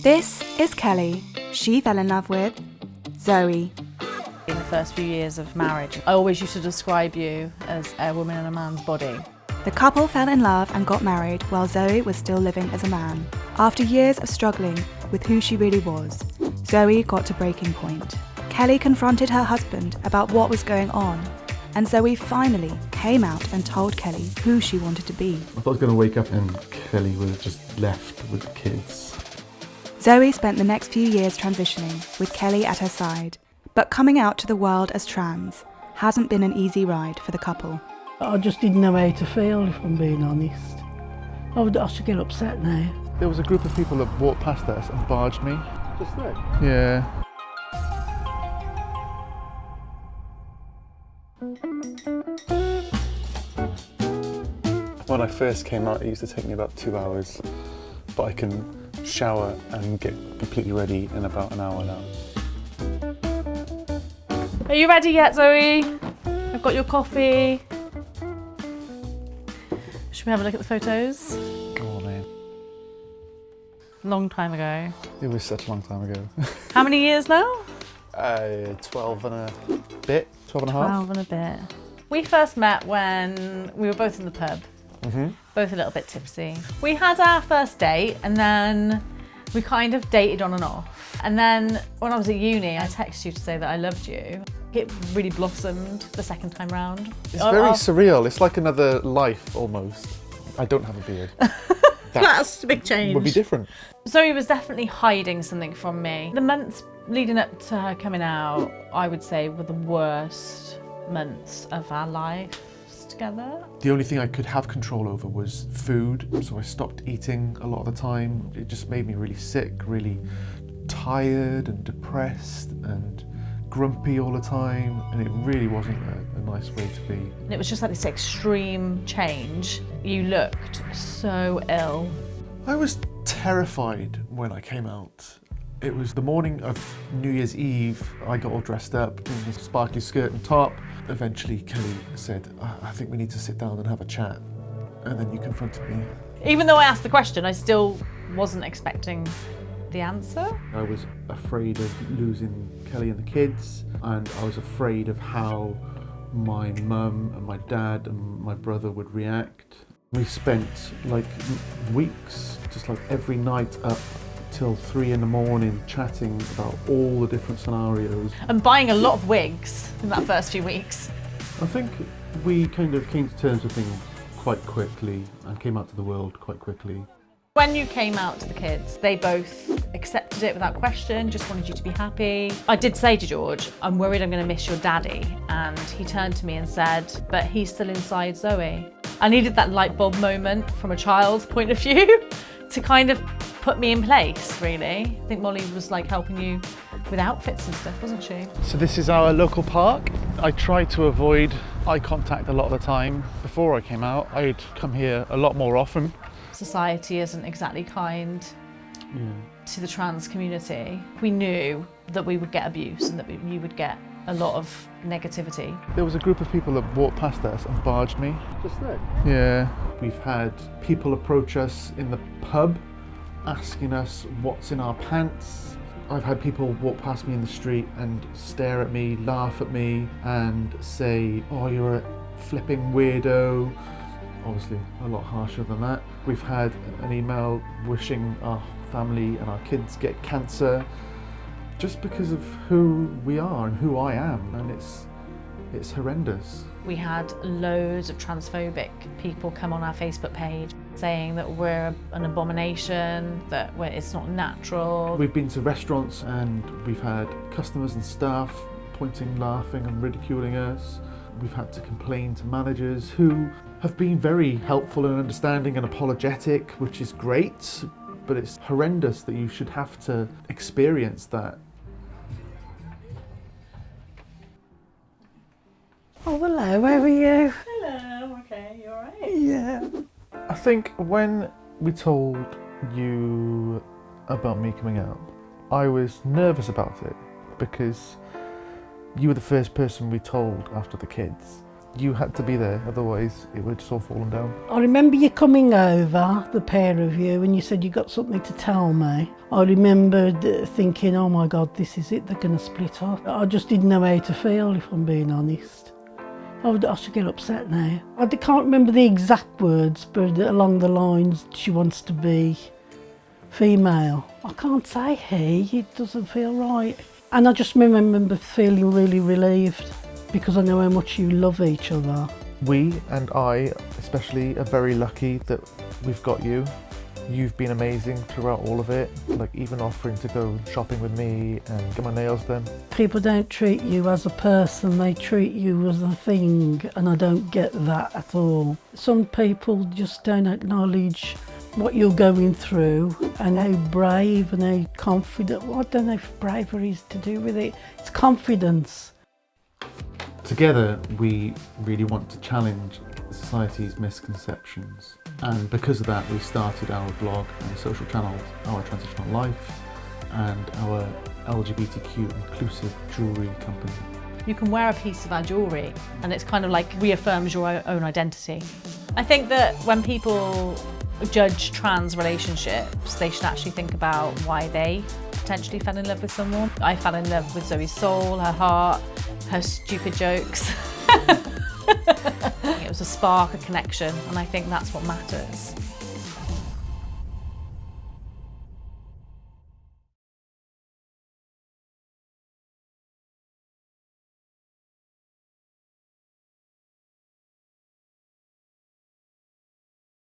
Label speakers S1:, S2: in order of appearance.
S1: This is Kelly. She fell in love with Zoe.
S2: In the first few years of marriage, I always used to describe you as a woman in a man's body.
S1: The couple fell in love and got married while Zoe was still living as a man. After years of struggling with who she really was, Zoe got to breaking point. Kelly confronted her husband about what was going on, and Zoe finally came out and told Kelly who she wanted to be.
S3: I thought I was going to wake up and Kelly was just left with the kids.
S1: Zoe spent the next few years transitioning with Kelly at her side, but coming out to the world as trans hasn't been an easy ride for the couple.
S4: I just didn't know how to feel, if I'm being honest. I should get upset now.
S3: There was a group of people that walked past us and barged me. Just there? Yeah. When I first came out, it used to take me about 2 hours, but I can shower and get completely ready in about an hour now.
S2: Are you ready yet, Zoe? I've got your coffee. Should we have a look at the photos?
S3: Go on, man.
S2: Long time ago.
S3: It was such a long time ago.
S2: How many years now?
S3: 12 and a bit, 12 and a half.
S2: 12 and a bit. We first met when we were both in the pub. Both a little bit tipsy. We had our first date and then we kind of dated on and off. And then when I was at uni, I texted you to say that I loved you. It really blossomed the second time round.
S3: It's very surreal. It's like another life almost. I don't have a beard.
S2: That's a big change.
S3: Would be different.
S2: Zoe was definitely hiding something from me. The months leading up to her coming out, I would say, were the worst months of our lives together.
S3: The only thing I could have control over was food, so I stopped eating a lot of the time. It just made me really sick, really tired and depressed and grumpy all the time, and it really wasn't a nice way to be.
S2: And it was just like this extreme change. You looked so ill.
S3: I was terrified when I came out. It was the morning of New Year's Eve. I got all dressed up in a sparkly skirt and top. Eventually Kelly said, I think we need to sit down and have a chat. And then you confronted me.
S2: Even though I asked the question, I still wasn't expecting the answer.
S3: I was afraid of losing Kelly and the kids, and I was afraid of how my mum and my dad and my brother would react. We spent like weeks, just like every night up till 3 in the morning chatting about all the different scenarios.
S2: And buying a lot of wigs in that first few weeks.
S3: I think we kind of came to terms with things quite quickly and came out to the world quite quickly.
S2: When you came out to the kids, they both accepted it without question, just wanted you to be happy. I did say to George, I'm worried I'm going to miss your daddy. And he turned to me and said, but he's still inside Zoe. I needed that light bulb moment from a child's point of view to kind of put me in place, really. I think Molly was like helping you with outfits and stuff, wasn't she?
S3: So this is our local park. I try to avoid eye contact a lot of the time. Before I came out, I'd come here a lot more often.
S2: Society isn't exactly kind to the trans community. We knew that we would get abuse and that you would get a lot of negativity.
S3: There was a group of people that walked past us and barged me. Just there? Yeah. We've had people approach us in the pub asking us what's in our pants. I've had people walk past me in the street and stare at me, laugh at me and say, oh, you're a flipping weirdo. Obviously a lot harsher than that. We've had an email wishing our family and our kids get cancer just because of who we are and who I am, and it's horrendous.
S2: We had loads of transphobic people come on our Facebook page saying that we're an abomination, that it's not natural.
S3: We've been to restaurants and we've had customers and staff pointing, laughing and ridiculing us. We've had to complain to managers who have been very helpful and understanding and apologetic, which is great, but it's horrendous that you should have to experience that.
S4: Oh, hello, how are you?
S2: Hello, okay, you alright?
S4: Yeah.
S3: I think when we told you about me coming out, I was nervous about it because you were the first person we told after the kids. You had to be there, otherwise it would have just all fallen down.
S4: I remember you coming over, the pair of you, and you said you got something to tell me. I remembered thinking, oh my God, this is it, they're going to split up. I just didn't know how to feel, if I'm being honest. I should get upset now. I can't remember the exact words, but along the lines, she wants to be female. I can't say he, it doesn't feel right. And I just remember feeling really relieved, because I know how much you love each other.
S3: We, and I especially, are very lucky that we've got you. You've been amazing throughout all of it, like even offering to go shopping with me and get my nails done.
S4: People don't treat you as a person, they treat you as a thing, and I don't get that at all. Some people just don't acknowledge what you're going through and how brave and how confident. Well, I don't know if bravery is to do with it, it's confidence.
S3: Together, we really want to challenge society's misconceptions. And because of that, we started our blog and social channels, Our Transitional Life, and our LGBTQ inclusive jewellery company.
S2: You can wear a piece of our jewellery and it's kind of like reaffirms your own identity. I think that when people judge trans relationships, they should actually think about why they potentially fell in love with someone. I fell in love with Zoe's soul, her heart, her stupid jokes. It was a spark, a connection, and I think that's what matters.